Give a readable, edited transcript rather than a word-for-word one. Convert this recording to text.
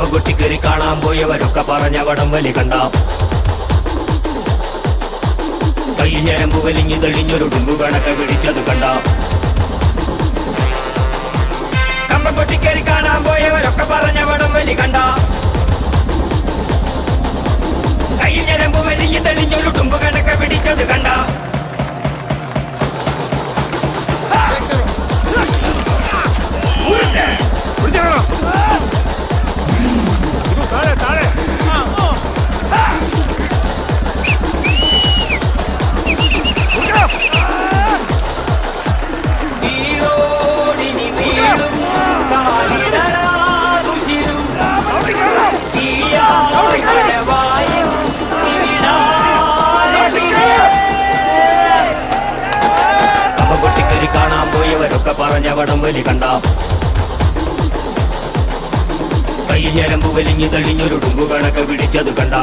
കമ്പകുട്ടിക്കേറി കാണാൻ പോയവരൊക്കെ പറഞ്ഞ വടം വലി കണ്ട കൈ ഞരമ്പ് വലിഞ്ഞു തെളിഞ്ഞൊരു ഡുമ്പു കണക്കെ പിടിച്ചത് കണ്ട കമ്പകുട്ടിക്കേറി കാണാൻ പോയവരൊക്കെ പറഞ്ഞ വടം വലി കണ്ട കൈ ഞരമ്പ് വലിഞ്ഞു തെളിഞ്ഞൊരു ഡുമ്പു കണക്കെ പിടിച്ചത് കണ്ട കാണാൻ പോയവരൊക്കെ പറഞ്ഞ വടം വലി കണ്ട കൈ ഞരമ്പ് വലിഞ്ഞു തെളിഞ്ഞൊരു ഡുമ്പു കണക്കെ പിടിച്ചത് കണ്ട